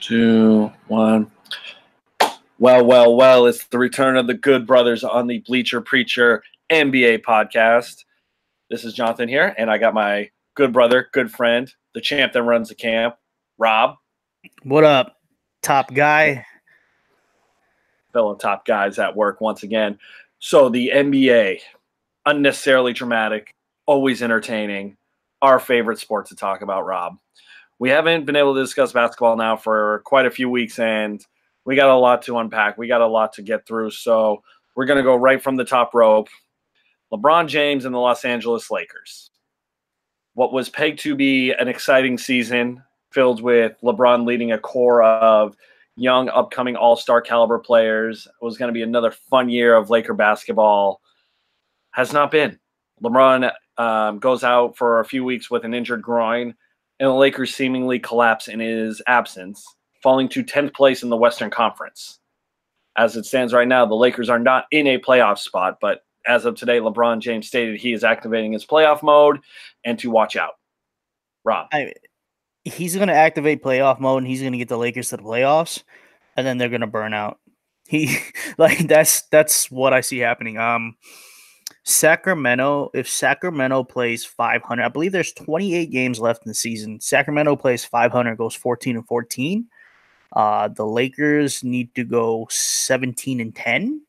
Two, one. Well. It's the return of the Good Brothers on the Bleacher Preacher NBA podcast. This is Jonathan here, and I got my good brother, good friend, the champ that runs the camp, Rob. What up, top guy? Fellow top guys at work once again. So the NBA, unnecessarily dramatic, always entertaining, our favorite sport to talk about, Rob. We haven't been able to discuss basketball now for quite a few weeks, and we got a lot to unpack. We got a lot to get through, so we're going to go right from the top rope. LeBron James and the Los Angeles Lakers. What was pegged to be an exciting season filled with LeBron leading a core of young, upcoming all-star caliber players. It was going to be another fun year of Laker basketball. Has not been. LeBron goes out for a few weeks with an injured groin, and the Lakers seemingly collapse in his absence, falling to 10th place in the Western Conference. As it stands right now, the Lakers are not in a playoff spot, but as of today, LeBron James stated he is activating his playoff mode and to watch out. Rob. He's going to activate playoff mode, and he's going to get the Lakers to the playoffs, and then they're going to burn out. That's what I see happening. Sacramento, if Sacramento plays 500, I believe there's 28 games left in the season. Sacramento plays 500, goes 14-14. The Lakers need to go 17-10,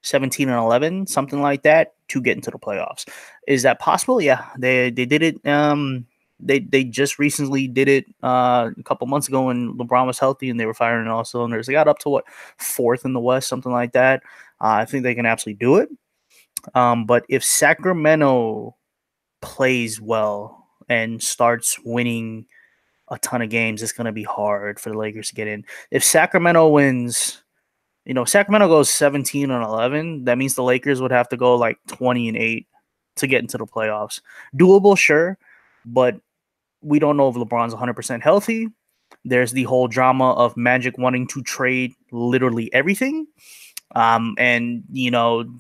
17-11, something like that, to get into the playoffs. Is that possible? Yeah, they did it. They just recently did it a couple months ago when LeBron was healthy and they were firing on all cylinders. They got up to fourth in the West, something like that. I think they can absolutely do it. But if Sacramento plays well and starts winning a ton of games, it's going to be hard for the Lakers to get in. If Sacramento wins, Sacramento goes 17-11, that means the Lakers would have to go like 20-8 to get into the playoffs. Doable, sure, but we don't know if LeBron's 100% healthy. There's the whole drama of Magic wanting to trade literally everything. And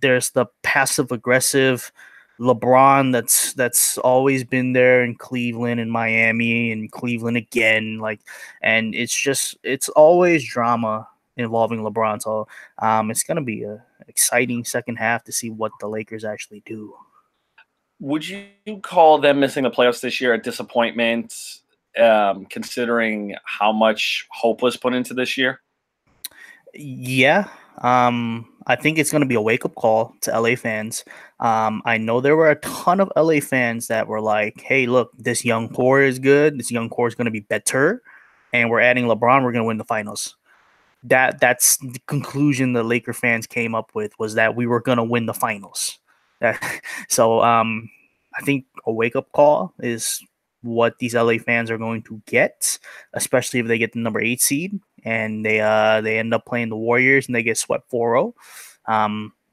there's the passive aggressive LeBron that's always been there in Cleveland and Miami and Cleveland again. And it's always drama involving LeBron. So it's gonna be an exciting second half to see what the Lakers actually do. Would you call them missing the playoffs this year a disappointment, considering how much hope was put into this year? Yeah. I think it's going to be a wake-up call to LA fans. I know there were a ton of LA fans that were like, hey, look, this young core is good. This young core is going to be better. And we're adding LeBron. We're going to win the finals. That's the conclusion the Laker fans came up with, was that we were going to win the finals. So I think a wake-up call is what these LA fans are going to get, especially if they get the number 8 seed and they end up playing the Warriors and they get swept 4-0.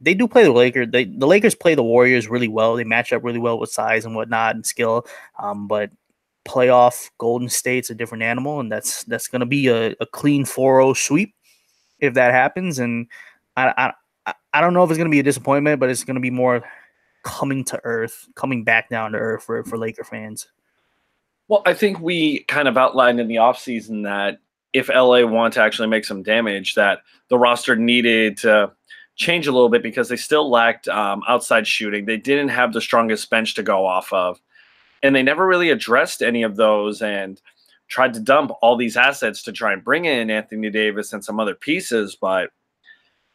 They do play the Lakers. The Lakers play the Warriors really well. They match up really well with size and whatnot and skill. But playoff Golden State's a different animal, and that's going to be a clean 4-0 sweep if that happens. And I don't know if it's going to be a disappointment, but it's going to be more coming back down to earth for Laker fans. Well, I think we kind of outlined in the offseason that if LA wanted to actually make some damage, that the roster needed to change a little bit because they still lacked outside shooting. They didn't have the strongest bench to go off of. And they never really addressed any of those and tried to dump all these assets to try and bring in Anthony Davis and some other pieces, but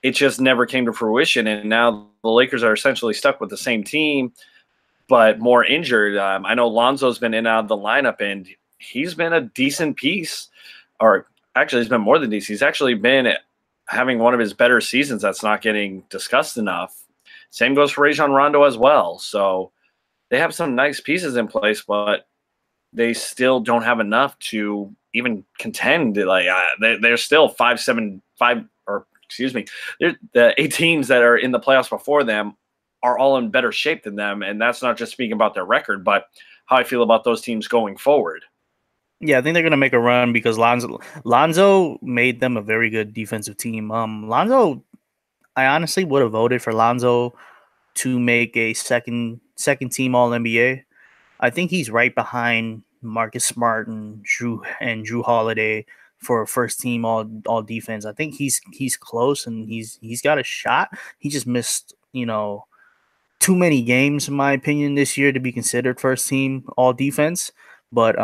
it just never came to fruition. And now the Lakers are essentially stuck with the same team, but more injured. I know Lonzo's been in and out of the lineup, and he's been a decent piece. Or actually, he's been more than decent. He's actually been having one of his better seasons that's not getting discussed enough. Same goes for Rajon Rondo as well. So they have some nice pieces in place, but they still don't have enough to even contend. They're still 5-7-5, or excuse me, the 8 teams that are in the playoffs before them are all in better shape than them, and that's not just speaking about their record, but how I feel about those teams going forward. Yeah, I think they're going to make a run because Lonzo made them a very good defensive team. Lonzo, I honestly would have voted for Lonzo to make a second team All-NBA. I think he's right behind Marcus Smart and Drew Holiday for first team all defense. I think he's close and he's got a shot. He just missed, too many games in my opinion this year to be considered first team all defense. But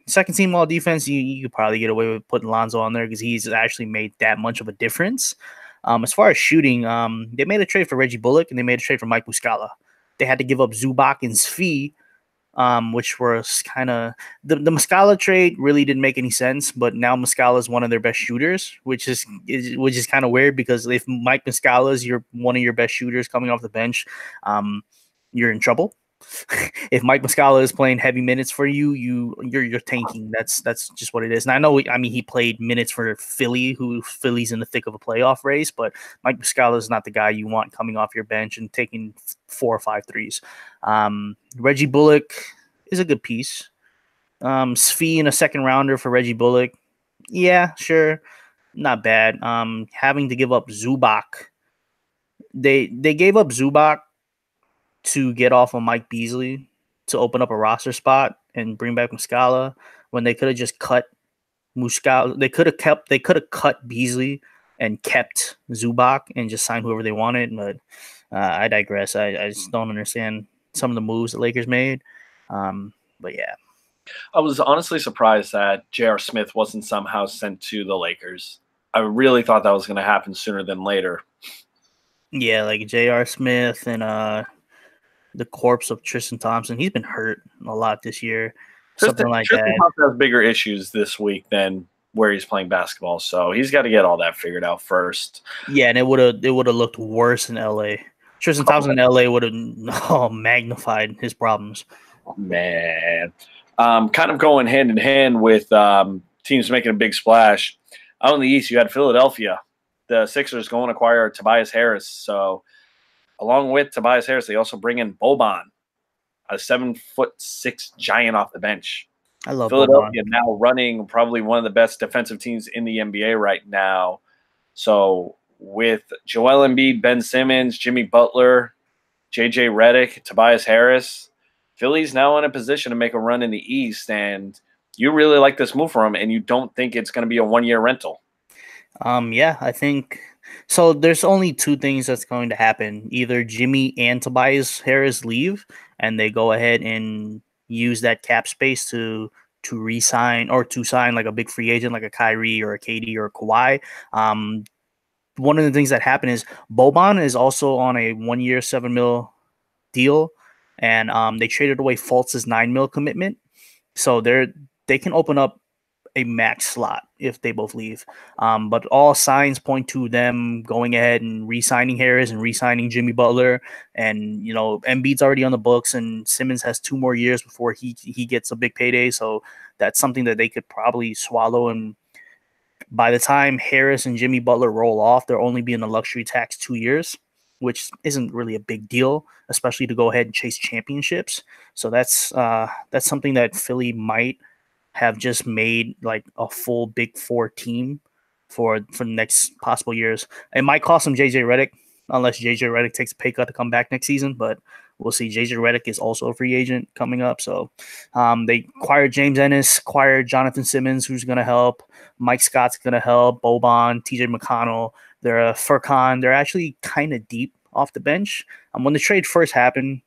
second team all defense, you could probably get away with putting Lonzo on there because he's actually made that much of a difference. As far as shooting, they made a trade for Reggie Bullock and they made a trade for Mike Muscala. They had to give up Zubac and Svi, which was kind of the Muscala trade really didn't make any sense. But now Muscala is one of their best shooters, which is kind of weird because if Mike Muscala is one of your best shooters coming off the bench, you're in trouble. If Mike Muscala is playing heavy minutes for you, you're tanking. That's just what it is. And I know, he played minutes for Philly's in the thick of a playoff race, but Mike Muscala is not the guy you want coming off your bench and taking 4 or 5 threes. Reggie Bullock is a good piece. Svi in a second rounder for Reggie Bullock. Yeah, sure. Not bad. Having to give up Zubac. They gave up Zubac to get off of Mike Beasley to open up a roster spot and bring back Muscala when they could have just cut Muscala. They could have cut Beasley and kept Zubac and just signed whoever they wanted. But I digress. I just don't understand some of the moves that Lakers made. But yeah. I was honestly surprised that J.R. Smith wasn't somehow sent to the Lakers. I really thought that was going to happen sooner than later. Yeah, like J.R. Smith and the corpse of Tristan Thompson. He's been hurt a lot this year. Tristan Thompson has bigger issues this week than where he's playing basketball, so he's got to get all that figured out first. Yeah, and it would have looked worse in LA. Tristan Thompson in LA would have magnified his problems. Man, kind of going hand in hand with teams making a big splash. Out in the East, you had Philadelphia. The Sixers go and acquire Tobias Harris. So, along with Tobias Harris, they also bring in Boban, a 7'6" giant off the bench. I love Philadelphia Boban. now running probably one of the best defensive teams in the NBA right now. So with Joel Embiid, Ben Simmons, Jimmy Butler, JJ Redick, Tobias Harris, Philly's now in a position to make a run in the East, and you really like this move for him, and you don't think it's going to be a one-year rental. Yeah, I think so. There's only two things that's going to happen. Either Jimmy and Tobias Harris leave and they go ahead and use that cap space to re-sign or to sign like a big free agent like a Kyrie or a KD or a Kawhi. One of the things that happened is Boban is also on a 1-year $7 million deal, and they traded away Fultz's $9 million commitment. So they can open up a max slot if they both leave. But all signs point to them going ahead and re-signing Harris and re-signing Jimmy Butler. And, Embiid's already on the books and Simmons has 2 more years before he gets a big payday. So that's something that they could probably swallow. And by the time Harris and Jimmy Butler roll off, they'll only be in the luxury tax 2 years, which isn't really a big deal, especially to go ahead and chase championships. So that's something that Philly might have just made like a full Big Four team for the next possible years. It might cost them JJ Redick, unless JJ Redick takes a pay cut to come back next season, but we'll see. JJ Redick is also a free agent coming up. So they acquired James Ennis, acquired Jonathan Simmons, who's going to help. Mike Scott's going to help. Boban, TJ McConnell. They're Furkan. They're actually kind of deep off the bench. When the trade first happened,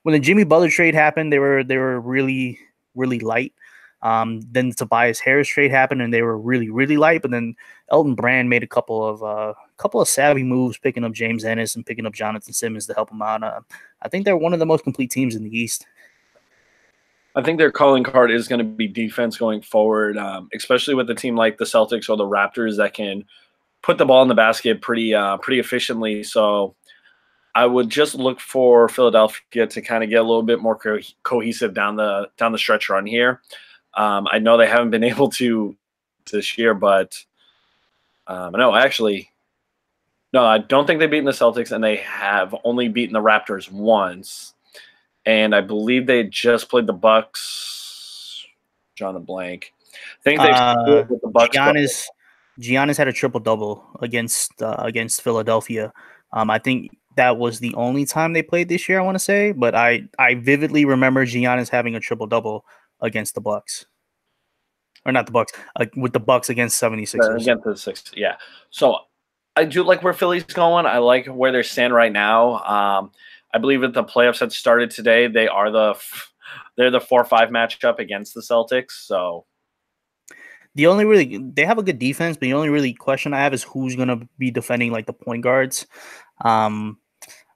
when the Jimmy Butler trade happened, they were really, really light. Then the Tobias Harris trade happened, and they were really, really light. But then Elton Brand made a couple of savvy moves, picking up James Ennis and picking up Jonathan Simmons to help him out. I think they're one of the most complete teams in the East. I think their calling card is going to be defense going forward, especially with a team like the Celtics or the Raptors that can put the ball in the basket pretty efficiently. So I would just look for Philadelphia to kind of get a little bit more cohesive down the stretch run here. I know they haven't been able to this year, but I don't think they've beaten the Celtics, and they have only beaten the Raptors once. And I believe they just played the Bucks. John a blank. I think they split with the Bucks. Giannis had a triple-double against Philadelphia. I think that was the only time they played this year, I want to say. But I vividly remember Giannis having a triple-double against the Bucks. or not the Bucks, with the Bucks against 76ers. Against the six, yeah. So I do like where Philly's going. I like where they stand right now. I believe that the playoffs had started today. They're the 4-5 matchup against the Celtics. So they have a good defense, but the only really question I have is who's gonna be defending like the point guards.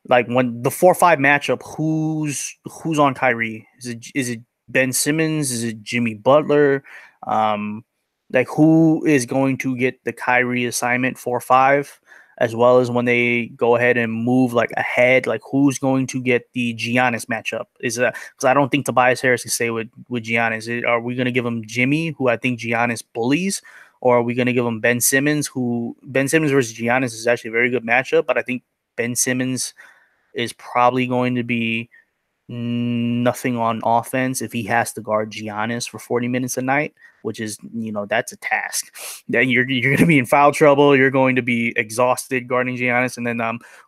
Like when the 4-5 matchup, who's on Kyrie? Is it Ben Simmons? Is it Jimmy Butler? Like who is going to get the Kyrie assignment 4-5, as well as when they go ahead and move like ahead, like who's going to get the Giannis matchup? Is that because I don't think Tobias Harris can stay with Giannis? Are we going to give him Jimmy, who I think Giannis bullies, or are we going to give him Ben Simmons, who Ben Simmons versus Giannis is actually a very good matchup, but I think Ben Simmons is probably going to be nothing on offense if he has to guard Giannis for 40 minutes a night, which is, that's a task. Then you're going to be in foul trouble. You're going to be exhausted guarding Giannis. And then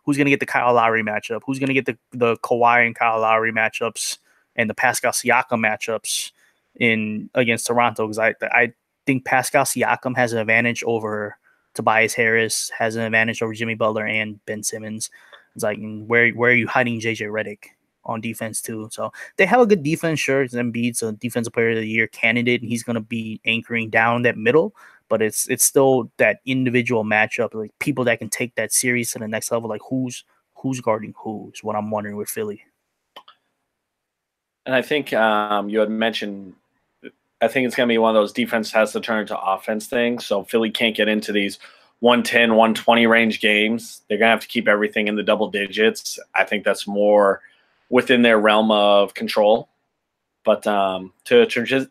who's going to get the Kyle Lowry matchup? Who's going to get the Kawhi and Kyle Lowry matchups and the Pascal Siakam matchups against Toronto? Because I think Pascal Siakam has an advantage over Tobias Harris, has an advantage over Jimmy Butler and Ben Simmons. It's like, where are you hiding JJ Redick on defense too? So they have a good defense. Sure, Embiid's a defensive player of the year candidate, and he's going to be anchoring down that middle. But it's still that individual matchup, like people that can take that series to the next level. Like who's guarding who is what I'm wondering with Philly. And I think you had mentioned, I think it's going to be one of those defense has to turn to offense things. So Philly can't get into these 110, 120 range games. They're going to have to keep everything in the double digits. I think that's more within their realm of control. But to transition,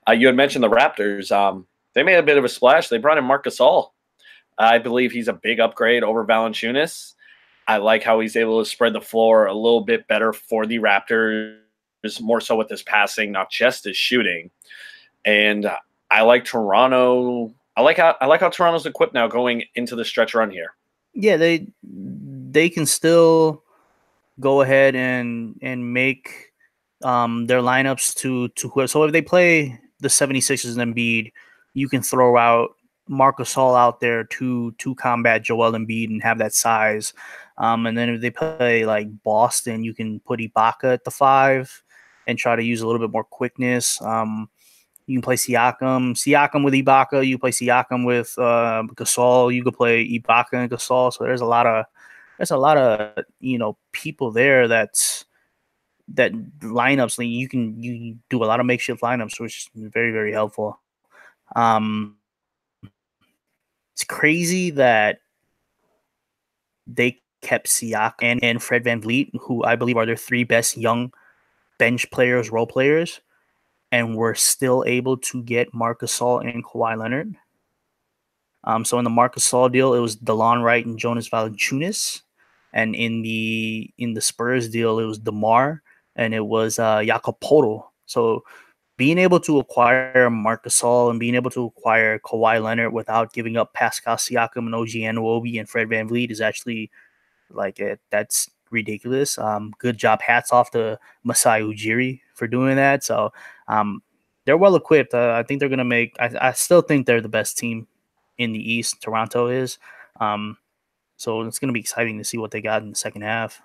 you had mentioned the Raptors. They made a bit of a splash. They brought in Marc Gasol. I believe he's a big upgrade over Valanciunas. I like how he's able to spread the floor a little bit better for the Raptors, more so with his passing, not just his shooting. And I like Toronto. I like how Toronto's equipped now going into the stretch run here. Yeah, they can still go ahead and make their lineups to so if they play the 76ers and Embiid, you can throw out Marc Gasol out there to combat Joel Embiid and have that size. And then if they play like Boston, you can put Ibaka at the 5 and try to use a little bit more quickness. You can play Siakam with Ibaka. You play Siakam with Gasol. You could play Ibaka and Gasol. So there's a lot of people there that lineups. Like you do a lot of makeshift lineups, which is very, very helpful. It's crazy that they kept Siakam and Fred VanVleet, who I believe are their 3 best young bench players, role players, and we're still able to get Marc Gasol and Kawhi Leonard. So in the Marc Gasol deal, it was DeLon Wright and Jonas Valanciunas, and in the Spurs deal, it was DeMar and it was Jakob Poeltl. So being able to acquire Marc Gasol and being able to acquire Kawhi Leonard without giving up Pascal Siakam and OG Anunoby and Fred VanVleet is actually that's ridiculous. Good job. Hats off to Masai Ujiri for doing that. So they're well equipped. I think they're going to make. I still think they're the best team in the East. Toronto is. So it's going to be exciting to see what they got in the second half.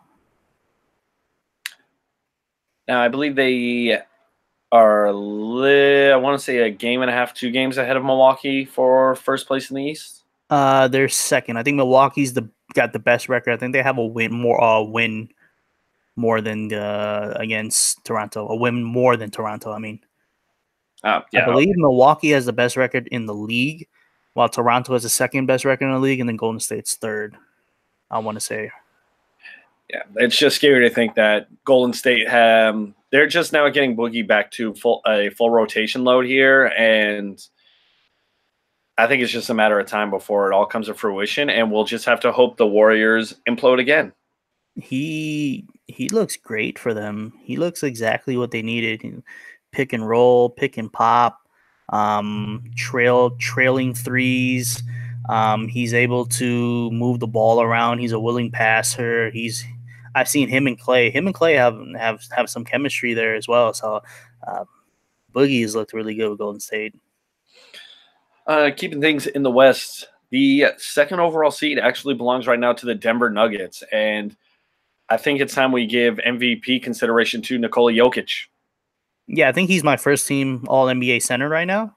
Now I believe they are. I want to say a game and a half, 2 games ahead of Milwaukee for first place in the East. They're second. I think Milwaukee's got the best record. I think they have a win more than against Toronto. A win more than Toronto. I mean, yeah, I believe Milwaukee has the best record in the league, while Toronto has the second best record in the league, and then Golden State's third. I want to say. Yeah, it's just scary to think that Golden State they're just now getting Boogie back to a full rotation load here, and I think it's just a matter of time before it all comes to fruition, and we'll just have to hope the Warriors implode again. He looks great for them. He looks exactly what they needed. Pick and roll, pick and pop, trailing threes. He's able to move the ball around. He's a willing passer. I've seen him and Clay. Him and Clay have some chemistry there as well. So Boogie has looked really good with Golden State. Keeping things in the West, the second overall seed actually belongs right now to the Denver Nuggets, and I think it's time we give MVP consideration to Nikola Jokic. Yeah, I think he's my first team All NBA center right now,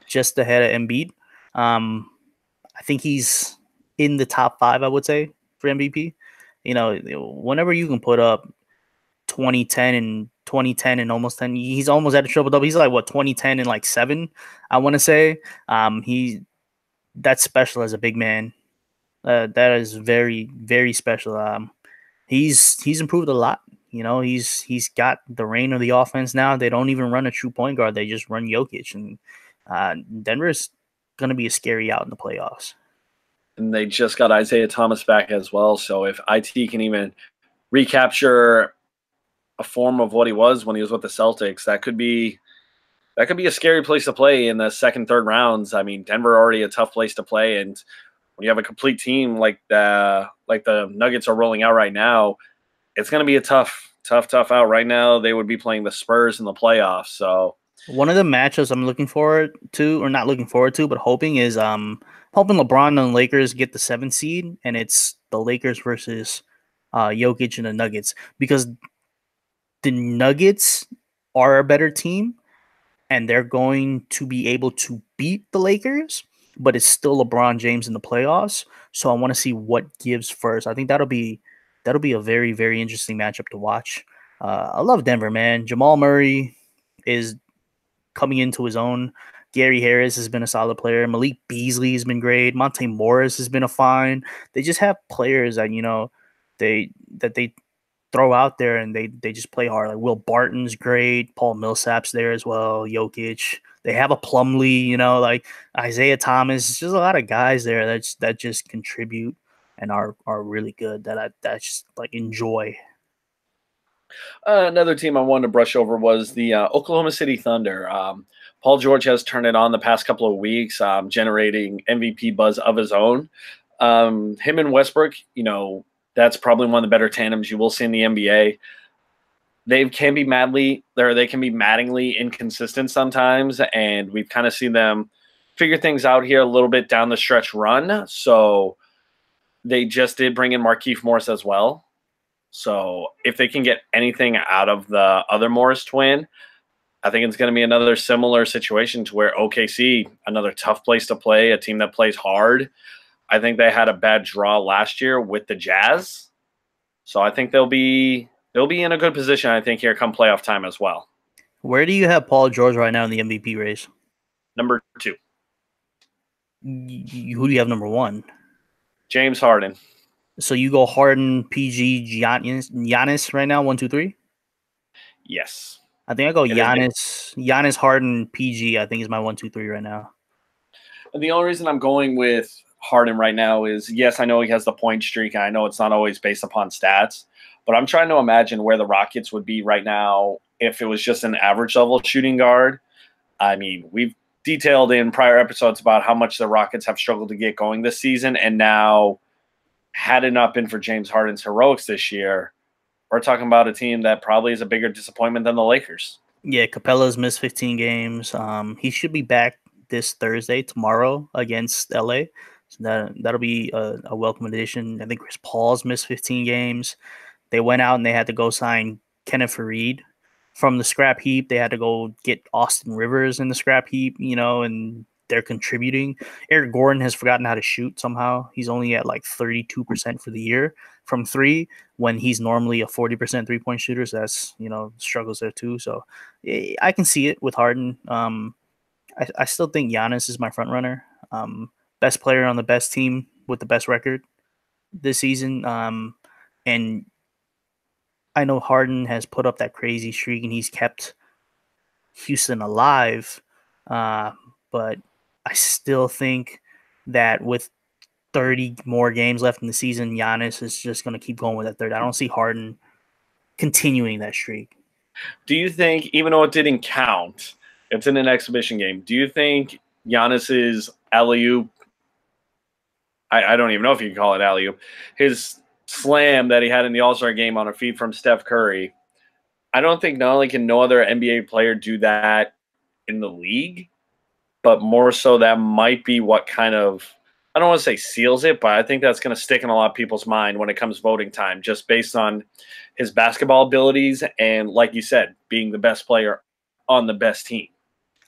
just ahead of Embiid. I think he's in the top 5, I would say, for MVP. You know, whenever you can put up 2010 and almost 10, he's almost at a triple double. He's like what 2010 and like 7, I want to say. That's special as a big man. That is very, very special. He's improved a lot. You know, he's got the reign of the offense now. They don't even run a true point guard. They just run Jokic, and Denver's going to be a scary out in the playoffs. And they just got Isaiah Thomas back as well. So if IT can even recapture a form of what he was when he was with the Celtics, that could be a scary place to play in the second, third rounds. I mean, Denver already a tough place to play, and when you have a complete team like the Nuggets are rolling out right now, it's going to be a tough out. Right now, they would be playing the Spurs in the playoffs. So one of the matchups I'm looking forward to, or not looking forward to, but hoping is hoping LeBron and the Lakers get the 7th seed, and it's the Lakers versus Jokic and the Nuggets, because the Nuggets are a better team, and they're going to be able to beat the Lakers, but it's still LeBron James in the playoffs. So I want to see what gives first. I think that'll be a very, very interesting matchup to watch. I love Denver, man. Jamal Murray is coming into his own. Gary Harris has been a solid player. Malik Beasley has been great. Monte Morris has been a fine. They just have players that, you know, they throw out there and they just play hard. Like Will Barton's great. Paul Millsap's there as well. Jokic. They have a Plumlee, you know, like Isaiah Thomas. There's just a lot of guys there that just contribute and are really good that I just like enjoy. Another team I wanted to brush over was the Oklahoma City Thunder. Paul George has turned it on the past couple of weeks, generating MVP buzz of his own. Him and Westbrook, you know, that's probably one of the better tandems you will see in the NBA. They can be maddeningly inconsistent sometimes, and we've kind of seen them figure things out here a little bit down the stretch run. So they just did bring in Markieff Morris as well. So if they can get anything out of the other Morris twin, I think it's going to be another similar situation to where OKC, another tough place to play, a team that plays hard. I think they had a bad draw last year with the Jazz. So I think they'll be in a good position, I think, here come playoff time as well. Where do you have Paul George right now in the MVP race? Number 2. Who do you have number 1? James Harden. So you go Harden, PG, Giannis right now, 1, 2, 3? Yes. I think I go Giannis, Harden, PG, I think is my 1, 2, 3 right now. And the only reason I'm going with Harden right now is, yes, I know he has the point streak, and I know it's not always based upon stats, but I'm trying to imagine where the Rockets would be right now if it was just an average level shooting guard. I mean, we've detailed in prior episodes about how much the Rockets have struggled to get going this season, and now, had it not been for James Harden's heroics this year, we're talking about a team that probably is a bigger disappointment than the Lakers. Yeah, Capella's missed 15 games. He should be back this Thursday, tomorrow, against LA. So that'll be a welcome addition. I think Chris Paul's missed 15 games. They went out and they had to go sign Kenneth Faried from the scrap heap. They had to go get Austin Rivers in the scrap heap, you know, and they're contributing. Eric Gordon has forgotten how to shoot somehow. He's only at like 32% for the year from 3 when he's normally a 40% three-point shooter. So that's, you know, struggles there too. So I can see it with Harden. I still think Giannis is my front runner. Best player on the best team with the best record this season. And I know Harden has put up that crazy streak and he's kept Houston alive. But I still think that with 30 more games left in the season, Giannis is just going to keep going with that third. I don't see Harden continuing that streak. Do you think, even though it didn't count, it's in an exhibition game, do you think Giannis's alley-oop, I don't even know if you can call it alley-oop, his slam that he had in the All-Star game on a feed from Steph Curry, I don't think not only can no other NBA player do that in the league, but more so that might be what kind of, I don't want to say seals it, but I think that's going to stick in a lot of people's mind when it comes voting time, just based on his basketball abilities and, like you said, being the best player on the best team.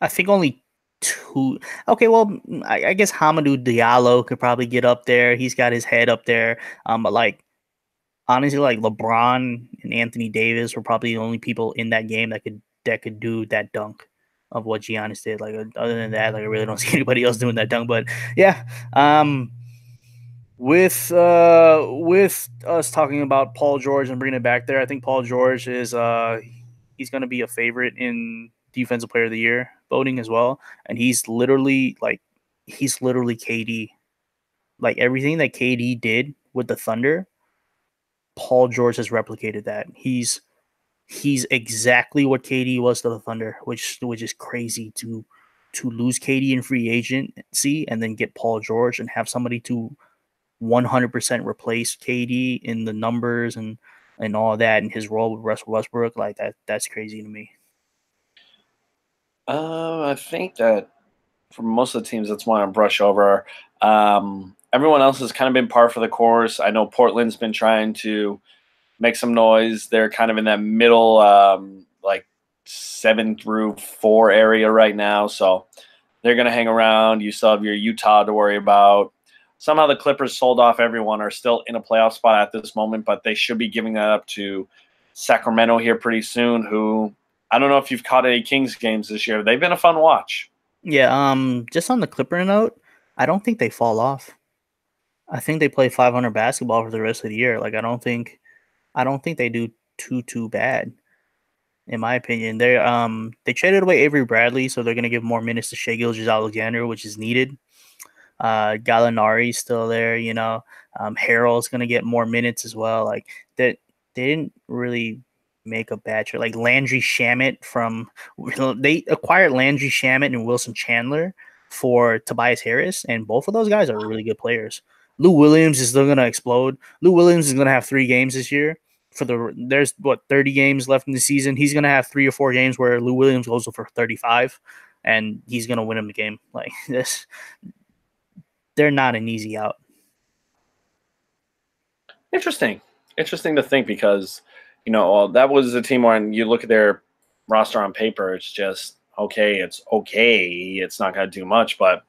I think only two. Okay, well, I guess Hamidou Diallo could probably get up there. He's got his head up there. But like honestly, like LeBron and Anthony Davis were probably the only people in that game that could do that dunk of what Giannis did. Like other than that, like I really don't see anybody else doing that dunk. But yeah, with us talking about Paul George and bringing it back there, I think Paul George is he's going to be a favorite in Defensive Player of the Year voting as well, and he's literally KD. Like everything that KD did with the Thunder, Paul George has replicated that. He's exactly what KD was to the Thunder, which is crazy to lose KD in free agency and then get Paul George and have somebody to 100% replace KD in the numbers and all that, and his role with Russell Westbrook. Like that's crazy to me. I think that for most of the teams, that's one I brush over. Everyone else has kind of been par for the course. I know Portland's been trying to make some noise. They're kind of in that middle, like 7-4 area right now. So they're going to hang around. You still have your Utah to worry about. Somehow the Clippers sold off everyone, are still in a playoff spot at this moment, but they should be giving that up to Sacramento here pretty soon, who I don't know if you've caught any Kings games this year. They've been a fun watch. Yeah, just on the Clipper note, I don't think they fall off. I think they play 500 basketball for the rest of the year. Like I don't think they do too bad. In my opinion, they traded away Avery Bradley, so they're gonna give more minutes to Shai Gilgeous-Alexander, which is needed. Gallinari's still there, you know. Harrell's gonna get more minutes as well. Like that, they didn't really make a bad trade. Like Landry Shamet they acquired Landry Shamet and Wilson Chandler for Tobias Harris, and both of those guys are really good players. Lou Williams is still gonna explode. Lou Williams is gonna have 3 games this year. There's 30 games left in the season. He's gonna have 3 or 4 games where Lou Williams goes for 35, and he's gonna win him the game. Like this, they're not an easy out. Interesting to think, because that was a team when you look at their roster on paper, it's just okay. It's not going to do much, but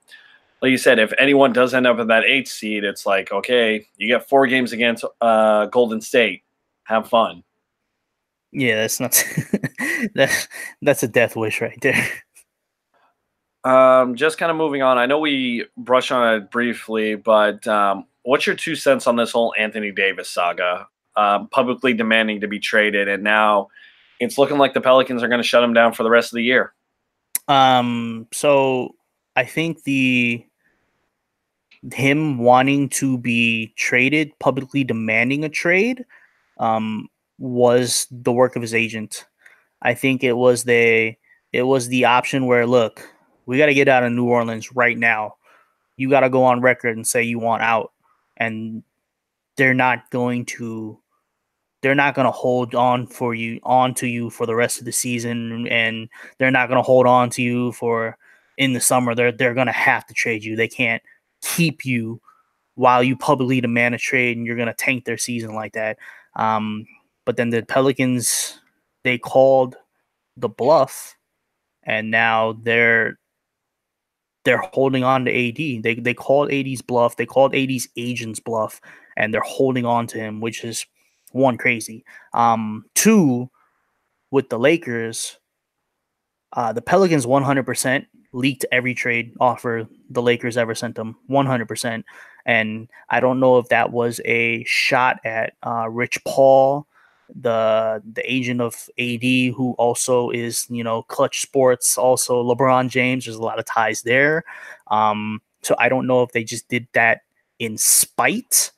like you said, if anyone does end up in that 8th seed, it's like, okay, you get 4 games against Golden State. Have fun. Yeah, that's not that's a death wish right there. Just kind of moving on. I know we brushed on it briefly, but what's your 2 cents on this whole Anthony Davis saga? Publicly demanding to be traded, and now it's looking like the Pelicans are going to shut him down for the rest of the year. So I think him wanting to be traded, publicly demanding a trade, was the work of his agent. I think it was the option where, look, we got to get out of New Orleans right now. You got to go on record and say you want out, and they're not going to hold on to you for the rest of the season, and they're not going to hold on to you for in the summer. They're going to have to trade you. They can't keep you while you publicly demand a trade, and you're going to tank their season like that. But then the Pelicans, they called the bluff, and now they're holding on to AD. They called AD's bluff. They called AD's agent's bluff, and they're holding on to him, which is one, crazy. 2, with the Lakers, the Pelicans 100% leaked every trade offer the Lakers ever sent them, 100%. And I don't know if that was a shot at Rich Paul, the agent of AD, who also is, Clutch Sports, also LeBron James. There's a lot of ties there. So I don't know if they just did that in spite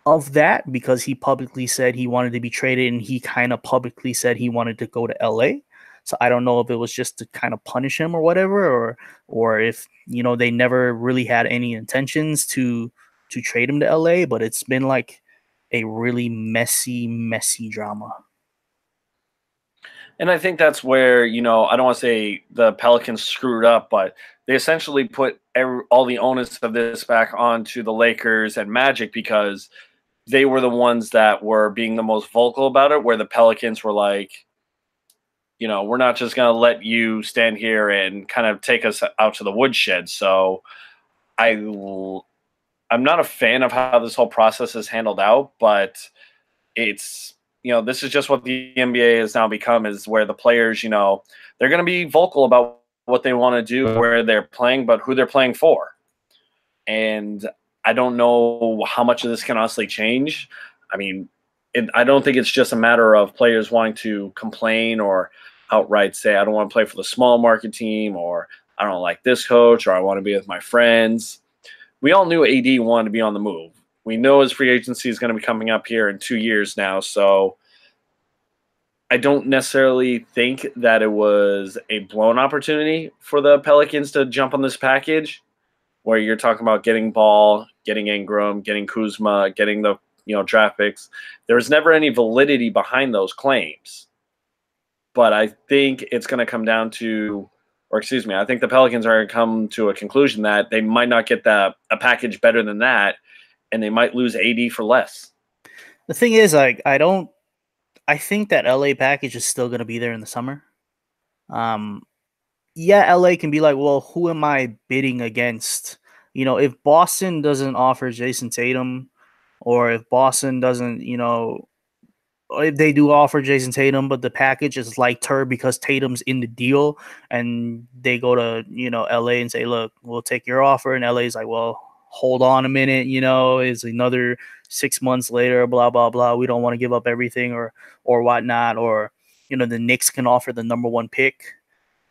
of that, because he publicly said he wanted to be traded, and he kind of publicly said he wanted to go to LA. So I don't know if it was just to kind of punish him or whatever, or if they never really had any intentions to trade him to LA. But it's been like a really messy drama. And I think that's where, I don't want to say the Pelicans screwed up, but they essentially put all the onus of this back onto the Lakers and Magic because they were the ones that were being the most vocal about it, where the Pelicans were like, we're not just going to let you stand here and kind of take us out to the woodshed. So I'm not a fan of how this whole process is handled out, but it's, this is just what the NBA has now become, is where the players, they're going to be vocal about what they want to do, where they're playing, but who they're playing for. And I don't know how much of this can honestly change. I mean, I don't think it's just a matter of players wanting to complain or outright say, I don't want to play for the small market team, or I don't like this coach, or I want to be with my friends. We all knew AD wanted to be on the move. We know his free agency is going to be coming up here in 2 years now, so I don't necessarily think that it was a blown opportunity for the Pelicans to jump on this package, where you're talking about getting Ball, getting Ingram, getting Kuzma, getting the draft picks. There was never any validity behind those claims. But I think it's going to come down to, I think the Pelicans are going to come to a conclusion that they might not get a package better than that, and they might lose AD for less. The thing is, I think that LA package is still going to be there in the summer. Yeah, LA can be like, well, who am I bidding against? If Boston doesn't offer Jason Tatum, or if Boston doesn't, if they do offer Jason Tatum, but the package is lighter because Tatum's in the deal, and they go to, LA and say, look, we'll take your offer. And LA's like, well, hold on a minute, it's another 6 months later, blah, blah, blah. We don't want to give up everything or whatnot. Or, the Knicks can offer the number 1 pick.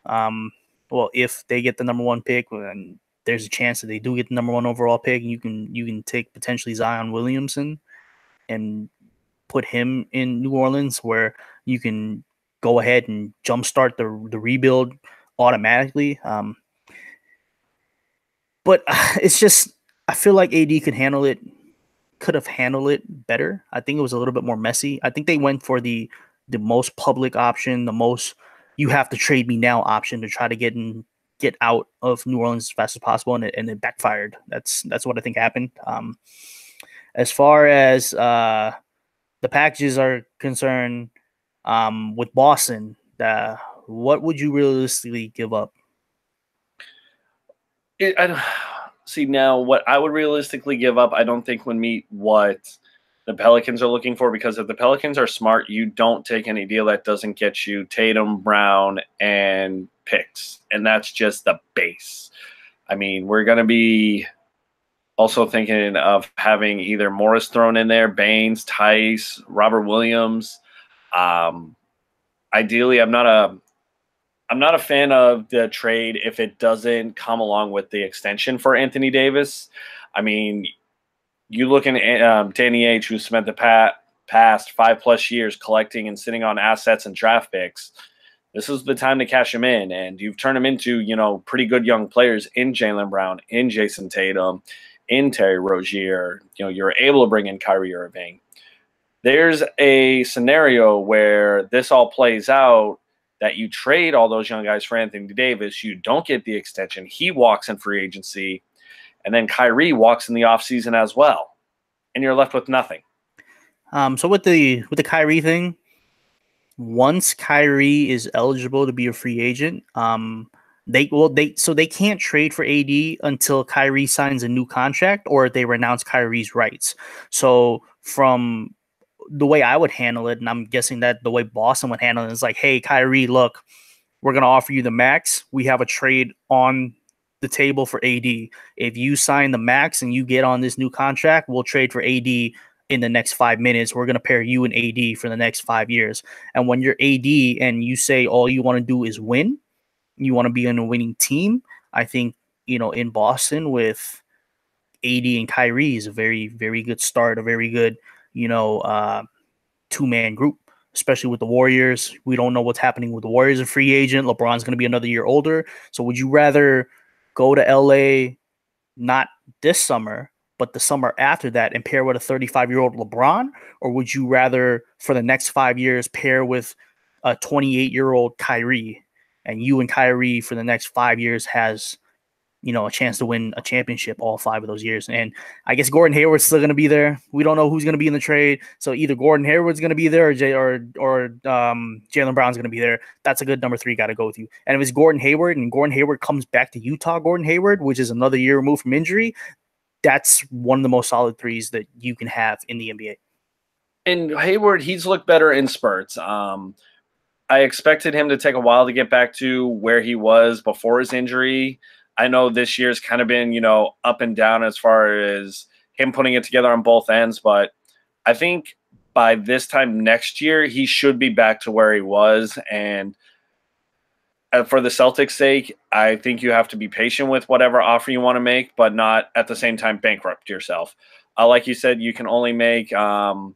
Well, if they get the number 1 pick, and there's a chance that they do get the number 1 overall pick, you can take potentially Zion Williamson and put him in New Orleans, where you can go ahead and jumpstart the rebuild automatically. But it's just, I feel like AD could have handled it better. I think it was a little bit more messy. I think they went for the most public option, the most you have to trade me now option to try to get out of New Orleans as fast as possible, and it backfired. That's what I think happened. As far as the packages are concerned, with Boston, what would you realistically give up? See, now what I would realistically give up, I don't think would meet what the Pelicans are looking for, because if the Pelicans are smart, you don't take any deal that doesn't get you Tatum, Brown, and picks. And that's just the base. I mean, we're going to be also thinking of having either Morris thrown in there, Baines, Tice, Robert Williams. Ideally, I'm not a fan of the trade if it doesn't come along with the extension for Anthony Davis. I mean, you look at Danny H, who spent the past 5+ years collecting and sitting on assets and draft picks. This is the time to cash him in, and you've turned him into, pretty good young players in Jaylen Brown, in Jason Tatum, in Terry Rozier. You're able to bring in Kyrie Irving. There's a scenario where this all plays out, that you trade all those young guys for Anthony Davis, you don't get the extension, he walks in free agency, and then Kyrie walks in the offseason as well, and you're left with nothing. So with the Kyrie thing, once Kyrie is eligible to be a free agent, they can't trade for AD until Kyrie signs a new contract or they renounce Kyrie's rights. So from the way I would handle it, and I'm guessing that the way Boston would handle it, is like, hey, Kyrie, look, we're going to offer you the max. We have a trade on the table for AD. If you sign the max and you get on this new contract, we'll trade for AD in the next 5 minutes. We're going to pair you and AD for the next 5 years. And when you're AD and you say all you want to do is win, you want to be in a winning team, I think, in Boston with AD and Kyrie is a very, very good start, a very good, two-man group, especially with the Warriors. We don't know what's happening with the Warriors, a free agent. LeBron's going to be another year older. So would you rather go to LA, not this summer, but the summer after that, and pair with a 35-year-old LeBron? Or would you rather, for the next 5 years, pair with a 28-year-old Kyrie, and you and Kyrie for the next 5 years has, a chance to win a championship all 5 of those years. And I guess Gordon Hayward's still going to be there. We don't know who's going to be in the trade. So either Gordon Hayward's going to be there or Jaylen Brown's going to be there. That's a good number 3 got to go with you. And if it's Gordon Hayward and Gordon Hayward comes back to Utah, Gordon Hayward, which is another year removed from injury, that's one of the most solid 3s that you can have in the NBA. And Hayward, he's looked better in spurts. I expected him to take a while to get back to where he was before his injury. I know this year's kind of been, up and down as far as him putting it together on both ends, but I think by this time next year, he should be back to where he was. And for the Celtics' sake, I think you have to be patient with whatever offer you want to make, but not at the same time bankrupt yourself. Like you said, you can only make offers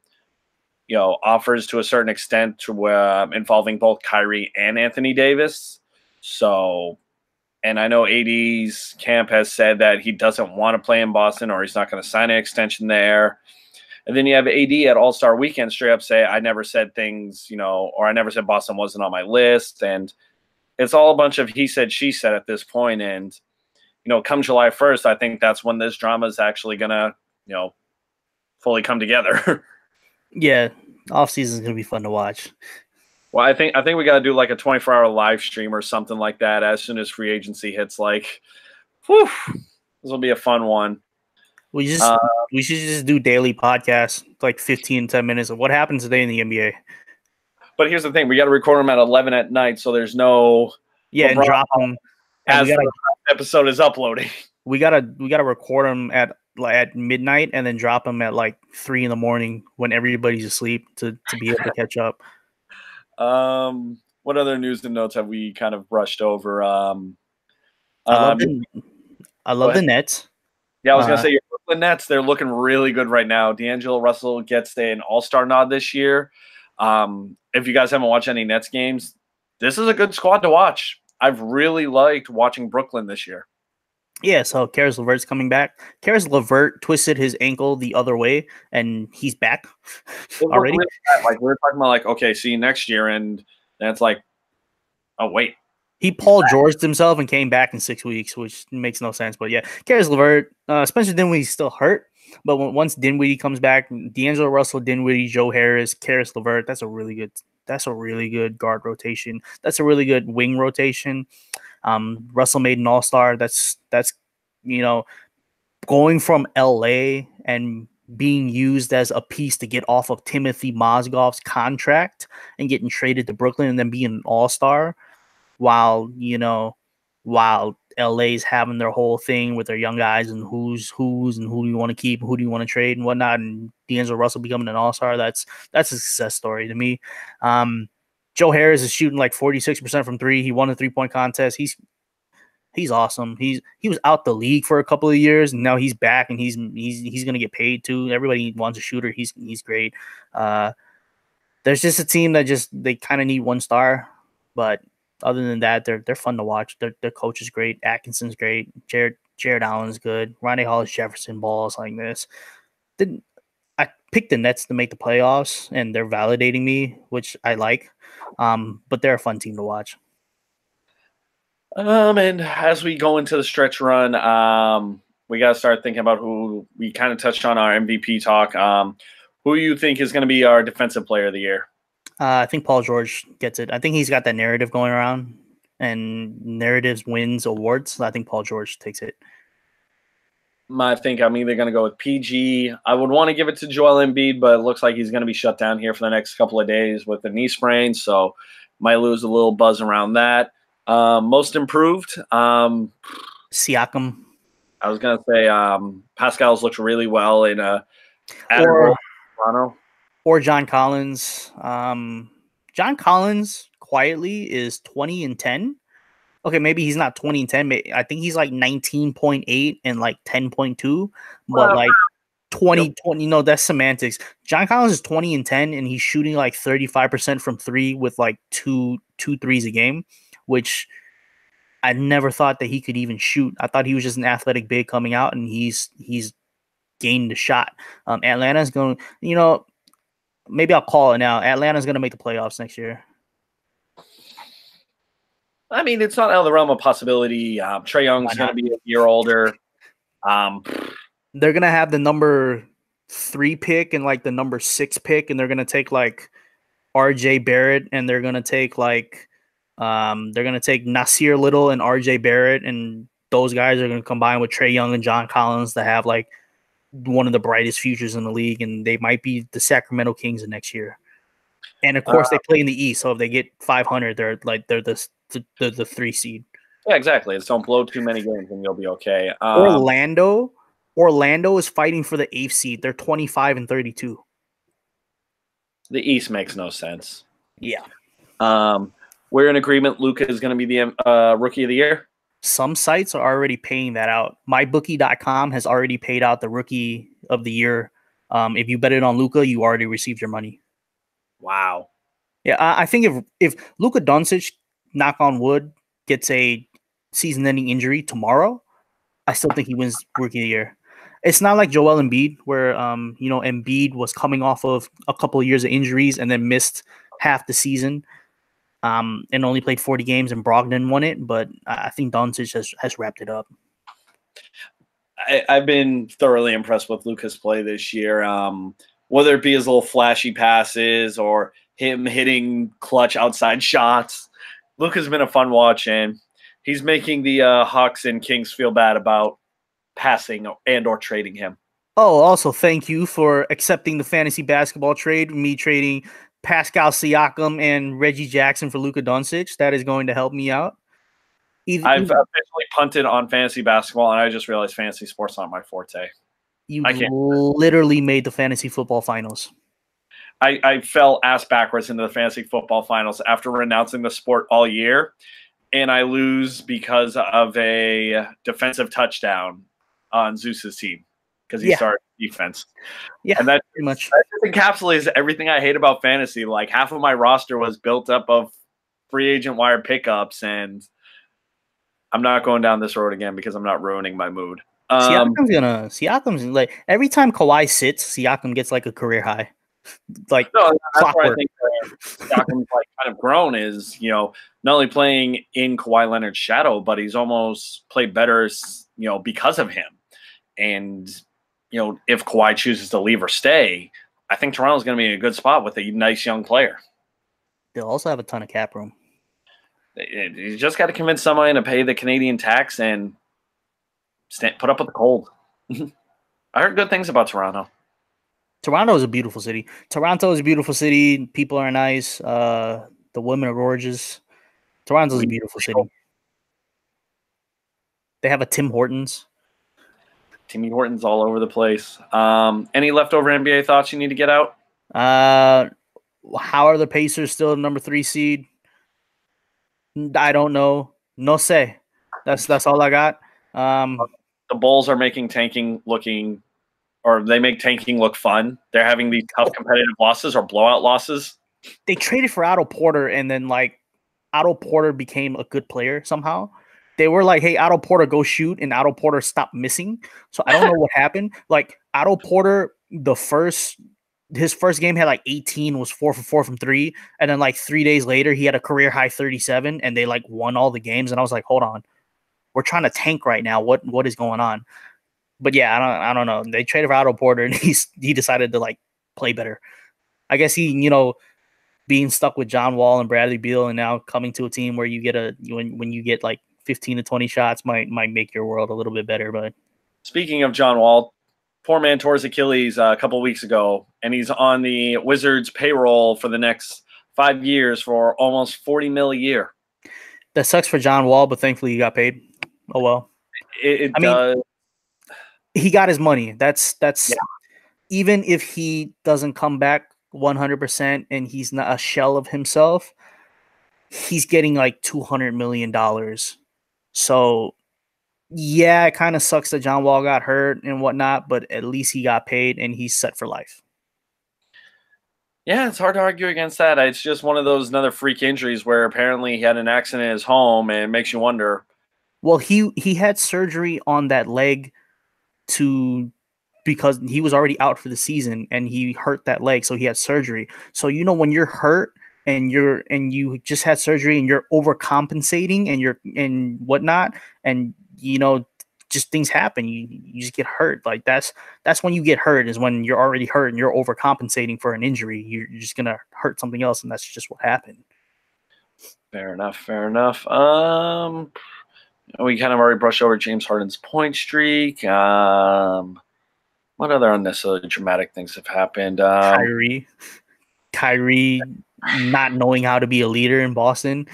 to a certain extent to involving both Kyrie and Anthony Davis. So, and I know AD's camp has said that he doesn't want to play in Boston or he's not going to sign an extension there. And then you have AD at All-Star Weekend straight up say, I never said things, or I never said Boston wasn't on my list. And it's all a bunch of he said, she said at this point. And, come July 1st, I think that's when this drama is actually going to, fully come together. Yeah, off-season is going to be fun to watch. Well, I think we got to do like a 24-hour live stream or something like that as soon as free agency hits. Like, whew, this will be a fun one. We should just do daily podcasts, like 15, 10 minutes of what happened today in the NBA. But here's the thing: we got to record them at 11 at night, so there's no and drop them as the episode is uploading. We gotta record them at midnight and then drop them at like 3 a.m. when everybody's asleep to be able to catch up. What other news and notes have we kind of brushed over? I love the Nets. Yeah, I was gonna say your Brooklyn Nets. They're looking really good right now. D'Angelo Russell gets an All-Star nod this year. If you guys haven't watched any Nets games, this is a good squad to watch. I've really liked watching Brooklyn this year. Yeah, so Karis LeVert's coming back. Karis LeVert twisted his ankle the other way, and he's back already. Like we're talking about, like, okay, see you next year, and then it's like, oh wait, he Paul Georged himself and came back in 6 weeks, which makes no sense. But yeah, Karis LeVert, Spencer Dinwiddie's still hurt, but once Dinwiddie comes back, D'Angelo Russell, Dinwiddie, Joe Harris, Karis LeVert, that's a really good guard rotation. That's a really good wing rotation. Russell made an All-Star. That's going from LA and being used as a piece to get off of Timothy Mozgov's contract and getting traded to Brooklyn and then being an All-Star while LA's having their whole thing with their young guys and who's and who do you want to keep, who do you want to trade and whatnot, and D'Angelo Russell becoming an All-Star. That's a success story to me. Joe Harris is shooting like 46% from 3. He won the 3-point contest. He's awesome. He was out the league for a couple of years, and now he's back, and he's gonna get paid too. Everybody wants a shooter. He's great. There's just a team that they kind of need one star, but other than that, they're fun to watch. Their coach is great. Atkinson's great. Jared Allen's good. Rondae Hollis-Jefferson balls like this. I picked the Nets to make the playoffs, and they're validating me, which I like. But they're a fun team to watch. And as we go into the stretch run, we got to start thinking about who we kind of touched on our MVP talk. Who you think is going to be our defensive player of the year? I think Paul George gets it. I think he's got that narrative going around, and narratives wins awards. So I think Paul George takes it. I think I'm either going to go with PG. I would want to give it to Joel Embiid, but it looks like he's going to be shut down here for the next couple of days with a knee sprain, so might lose a little buzz around that. Most improved, Siakam. I was going to say Pascal's looked really well in Toronto. Or John Collins. John Collins quietly is 20-10. Okay, maybe he's not 20-10. I think he's like 19.8 and like 10.2. But like 20, that's semantics. John Collins is 20-10, and he's shooting like 35% from 3 with like two threes a game, which I never thought that he could even shoot. I thought he was just an athletic big coming out, and he's gained a shot. Atlanta's going, maybe I'll call it now. Atlanta's going to make the playoffs next year. I mean, it's not out of the realm of possibility. Trae Young's going to be a year older. They're gonna have the number 3 pick and like the number 6 pick, and they're gonna take like R.J. Barrett, and they're gonna take Nasir Little and R.J. Barrett, and those guys are gonna combine with Trae Young and John Collins to have like one of the brightest futures in the league, and they might be the Sacramento Kings of next year. And of course, they play in the East, so if they get 500, they're the 3 seed. Yeah, exactly. Just don't blow too many games, and you'll be okay. Orlando is fighting for the 8th seed. They're 25-32. The East makes no sense. Yeah. We're in agreement. Luka is going to be the rookie of the year. Some sites are already paying that out. MyBookie.com has already paid out the rookie of the year. If you bet it on Luka, you already received your money. Wow. Yeah, I think if Luka Doncic, knock on wood, gets a season-ending injury tomorrow, I still think he wins rookie of the year. It's not like Joel Embiid, where Embiid was coming off of a couple of years of injuries and then missed half the season, and only played 40 games, and Brogdon won it. But I think Doncic has wrapped it up. I've been thoroughly impressed with Luka's play this year. Whether it be his little flashy passes or him hitting clutch outside shots, Luka's been a fun watch, and he's making the Hawks and Kings feel bad about passing and or trading him. Oh, also thank you for accepting the fantasy basketball trade. Me trading Pascal Siakam and Reggie Jackson for Luka Doncic. That is going to help me out. I've officially punted on fantasy basketball, and I just realized fantasy sports not my forte. You literally made the fantasy football finals. I fell ass backwards into the fantasy football finals after renouncing the sport all year, and I lose because of a defensive touchdown on Zeus's team because he started defense. Yeah, and that pretty much encapsulates everything I hate about fantasy. Like half of my roster was built up of free agent wire pickups, and I'm not going down this road again because I'm not ruining my mood. Siakam's like every time Kawhi sits, Siakam gets like a career high. Like that's where I think Siakam's like kind of grown is, not only playing in Kawhi Leonard's shadow, but he's almost played better, because of him. And, if Kawhi chooses to leave or stay, I think Toronto's going to be in a good spot with a nice young player. They'll also have a ton of cap room. You just got to convince somebody to pay the Canadian tax and put up with the cold. I heard good things about Toronto. Toronto is a beautiful city. People are nice. The women are gorgeous. Toronto's a beautiful city. They have a Tim Hortons. Timmy Hortons all over the place. Any leftover NBA thoughts you need to get out? How are the Pacers still the number 3 seed? I don't know. No say. That's all I got. The Bulls are making tanking they make tanking look fun. They're having these tough competitive losses or blowout losses. They traded for Otto Porter, and then Otto Porter became a good player somehow. They were like, hey, Otto Porter, go shoot, and Otto Porter stopped missing. So I don't know what happened. Like Otto Porter, his first game had 18, was 4 for 4 from 3, and then 3 days later he had a career high 37, and they won all the games. And I was like, hold on, we're trying to tank right now. What is going on? But yeah, I don't know. They traded for Otto Porter, and he decided to play better. I guess he, being stuck with John Wall and Bradley Beal, and now coming to a team where you get when you get 15 to 20 shots might make your world a little bit better. But speaking of John Wall, poor man tore his Achilles a couple of weeks ago, and he's on the Wizards payroll for the next 5 years for almost $40 million a year. That sucks for John Wall, but thankfully he got paid. Oh well. I mean, he got his money. That's even if he doesn't come back 100% and he's not a shell of himself, he's getting $200 million. So yeah, it kind of sucks that John Wall got hurt and whatnot, but at least he got paid and he's set for life. Yeah, it's hard to argue against that. It's just one of those another freak injuries where apparently he had an accident in his home, and it makes you wonder. Well, he had surgery on that leg because he was already out for the season and he hurt that leg, so he had surgery. So when you're hurt, and you just had surgery and you're overcompensating and whatnot, and just things happen. You just get hurt. Like that's when you get hurt, is when you're already hurt and you're overcompensating for an injury. You're just gonna hurt something else, and that's just what happened. Fair enough. Fair enough. We kind of already brushed over James Harden's point streak. What other unnecessarily dramatic things have happened? Kyrie not knowing how to be a leader in Boston.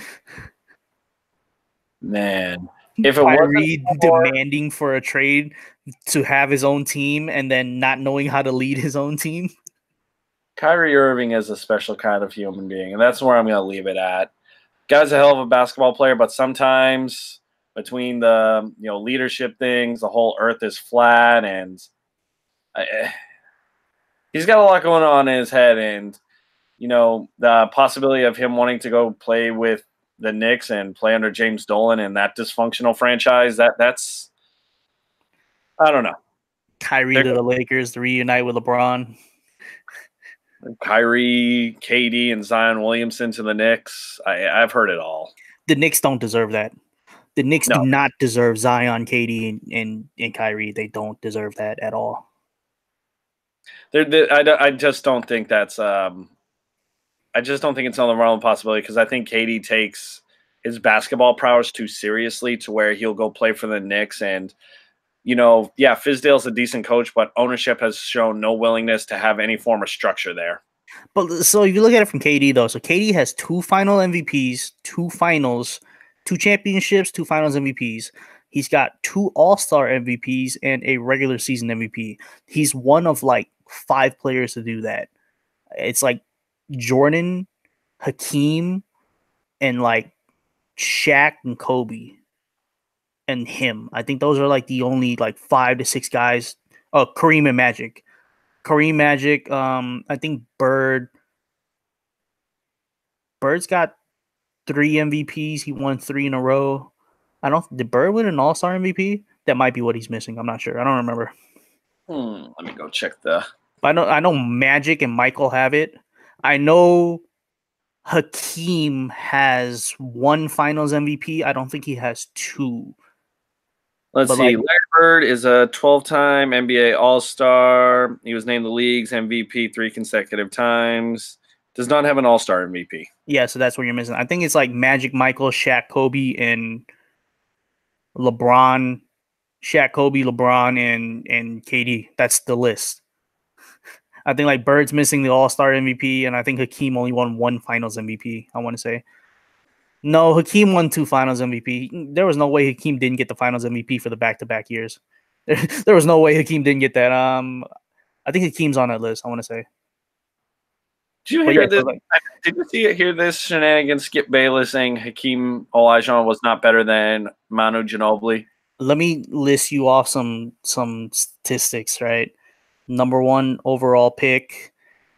Man, if it Kyrie wasn't demanding for a trade to have his own team and then not knowing how to lead his own team. Kyrie Irving is a special kind of human being, and that's where I'm going to leave it at. Guy's a hell of a basketball player, but sometimes between the leadership things, the whole earth is flat, and he's got a lot going on in his head. And the possibility of him wanting to go play with the Knicks and play under James Dolan in that dysfunctional franchise, that's I don't know. Kyrie to the Lakers to reunite with LeBron. Kyrie, KD, and Zion Williamson to the Knicks. I've heard it all. The Knicks don't deserve that. The Knicks do not deserve Zion, KD, and Kyrie. They don't deserve that at all. I just don't think that's. I just don't think it's on the realm of possibility, because I think KD takes his basketball prowess too seriously to where he'll go play for the Knicks. And Fizdale's a decent coach, but ownership has shown no willingness to have any form of structure there. But so if you look at it from KD, though, so KD has 2 final MVPs, 2 finals, 2 championships, 2 finals MVPs. He's got 2 all-star MVPs and a regular season MVP. He's one of like 5 players to do that. It's like Jordan, Hakeem, and like Shaq and Kobe. And him. I think those are like the only like 5 to 6 guys. Oh, Kareem and Magic. I think Bird's got 3 MVPs. He won 3 in a row. Did Bird win an all-star MVP? That might be what he's missing. I'm not sure. I don't remember. Let me go check I know Magic and Michael have it. I know Hakeem has 1 finals MVP. I don't think he has 2. Let's see. Larry Bird is a 12-time NBA All-Star. He was named the league's MVP 3 consecutive times. Does not have an All-Star MVP. Yeah, so that's what you're missing. I think it's like Magic, Michael, Shaq, Kobe, and LeBron. Shaq, Kobe, LeBron, and KD. That's the list. I think like Bird's missing the All-Star MVP, and I think Hakeem only won 1 finals MVP, I want to say. No, Hakeem won 2 finals MVP. There was no way Hakeem didn't get the finals MVP for the back-to-back years. There was no way Hakeem didn't get that. I think Hakeem's on that list, I want to say. Did you hear this? Did you hear this shenanigans? Skip Bayless saying Hakeem Olajuwon was not better than Manu Ginobili. Let me list you off some statistics, right? Number 1 overall pick.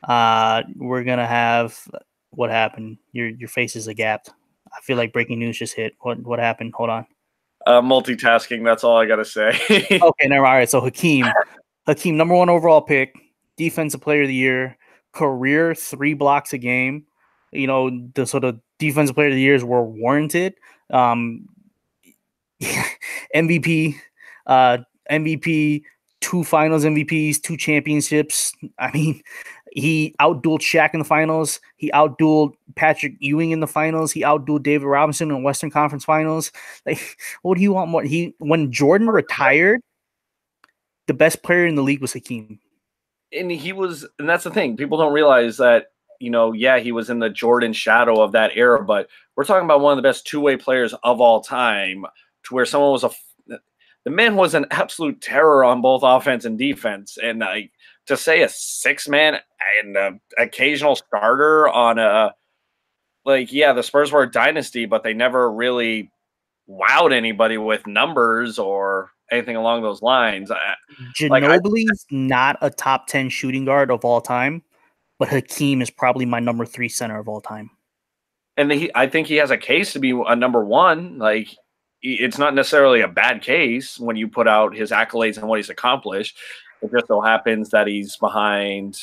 We're gonna have what happened. Your face is agapped. I feel like breaking news just hit. What happened? Hold on. Multitasking. That's all I gotta say. Okay, never. All right. So Hakeem, number 1 overall pick, defensive player of the year, career 3 blocks a game. The sort of defensive player of the years were warranted. MVP, 2 finals MVPs, 2 championships. I mean, he outdueled Shaq in the finals. He outdueled Patrick Ewing in the finals. He outdueled David Robinson in the Western Conference Finals. Like, what do you want more? When Jordan retired, the best player in the league was Hakeem. And that's the thing. People don't realize that, he was in the Jordan shadow of that era, but we're talking about one of the best 2-way players of all time, to where someone was the man was an absolute terror on both offense and defense. And to say a 6-man and an occasional starter on the Spurs were a dynasty, but they never really wowed anybody with numbers or anything along those lines. Ginobili's not a top 10 shooting guard of all time, but Hakeem is probably my number 3 center of all time. And I think he has a case to be a number 1. Like, it's not necessarily a bad case when you put out his accolades and what he's accomplished. It just so happens that he's behind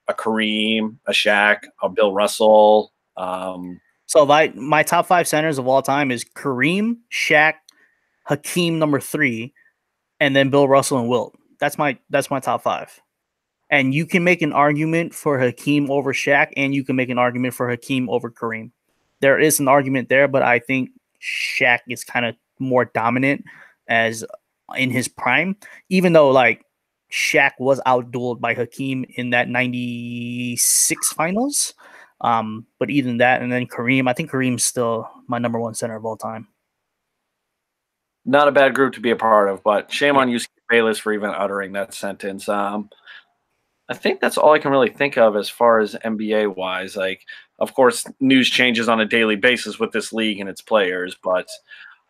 a Kareem, a Shaq, a Bill Russell, So my top 5 centers of all time is Kareem, Shaq, Hakeem number 3, and then Bill Russell and Wilt. That's my top 5. And you can make an argument for Hakeem over Shaq, and you can make an argument for Hakeem over Kareem. There is an argument there, but I think Shaq is kind of more dominant as in his prime, even though like Shaq was outdueled by Hakeem in that 96 finals. But even that, and then Kareem, I think Kareem's still my number 1 center of all time. Not a bad group to be a part of, but shame on you, Skip Bayless, for even uttering that sentence. I think that's all I can really think of as far as NBA wise. Like, of course, news changes on a daily basis with this league and its players, but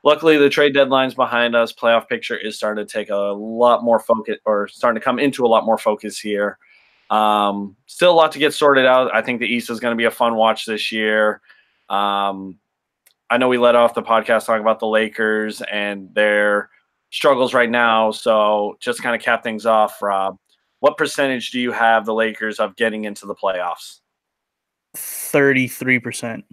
luckily the trade deadline's behind us. Playoff picture is starting to take a lot more focus, or starting to come into a lot more focus here. Still a lot to get sorted out. I think the East is going to be a fun watch this year. I know we let off the podcast talking about the Lakers and their struggles right now. So just kind of cap things off, Rob, what percentage do you have the Lakers of getting into the playoffs? 33%.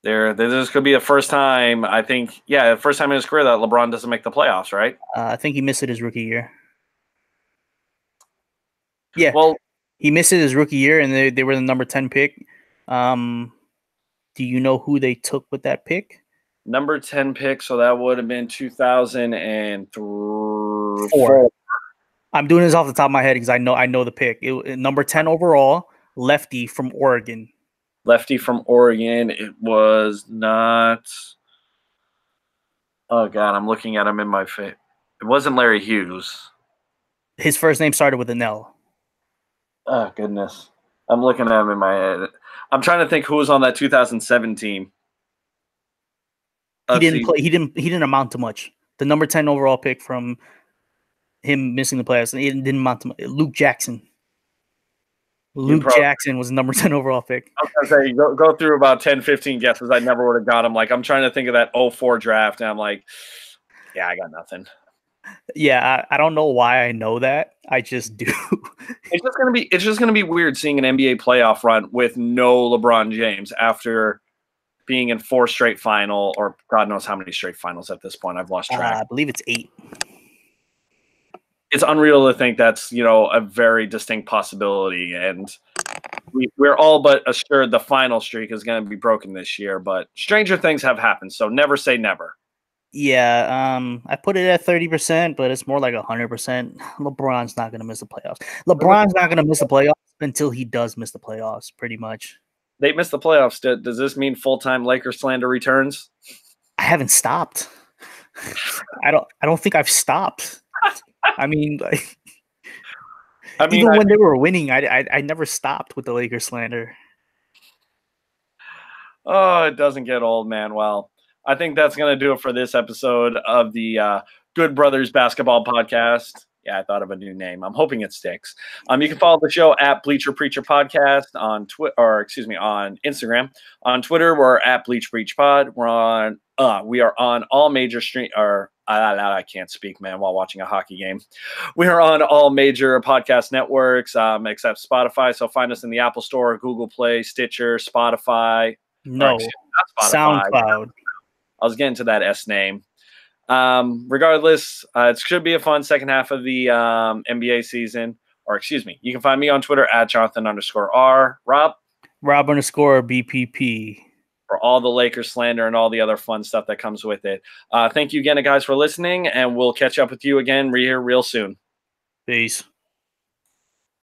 This could be the first time, I think, the first time in his career that LeBron doesn't make the playoffs, right? I think he missed it his rookie year. Yeah, well, he missed it his rookie year, and they were the number 10 pick. Do you know who they took with that pick? Number 10 pick, so that would have been 2004. I'm doing this off the top of my head because I know the pick. Number 10 overall, lefty from Oregon. Lefty from Oregon. It was not. Oh God, I'm looking at him in my face. It wasn't Larry Hughes. His first name started with an L. Oh goodness, I'm looking at him in my head. I'm trying to think who was on that 2007 team. He didn't play. He didn't amount to much. The number 10 overall pick from him missing the playoffs, it didn't amount to much. Luke Jackson. Luke Jackson was the number 10 overall pick. I was going to say, go through about 10, 15 guesses. I never would have got him. Like, I'm trying to think of that 04 draft, and I'm like, yeah, I got nothing. Yeah, I don't know why I know that. I just do. It's just gonna be weird seeing an NBA playoff run with no LeBron James after being in 4 straight final, or God knows how many straight finals at this point. I've lost track. I believe it's 8. It's unreal to think that's, a very distinct possibility, and we're all but assured the final streak is going to be broken this year. But stranger things have happened, so never say never. Yeah, I put it at 30%, but it's more like 100%. LeBron's not going to miss the playoffs. LeBron's not going to miss the playoffs until he does miss the playoffs, pretty much. They missed the playoffs. Does this mean full-time Lakers slander returns? I haven't stopped. I don't think I've stopped. I mean, even when they were winning, I never stopped with the Lakers slander. Oh, it doesn't get old, man. Well, I think that's going to do it for this episode of the Good Brothers Basketball Podcast. Yeah, I thought of a new name. I'm hoping it sticks. You can follow the show at Bleacher Preacher Podcast on on Instagram. On Twitter, we're at Bleach Breach Pod. We are on all major I can't speak, man, while watching a hockey game. We are on all major podcast networks except Spotify. So find us in the Apple Store, Google Play, Stitcher, Spotify. No, Spotify. SoundCloud. I was getting to that S name. Regardless, it should be a fun second half of the NBA season. Or excuse me, you can find me on Twitter at Jonathan_R. Rob _BPP. For all the Lakers slander and all the other fun stuff that comes with it. Thank you again, guys, for listening, and we'll catch up with you again here real soon. Peace.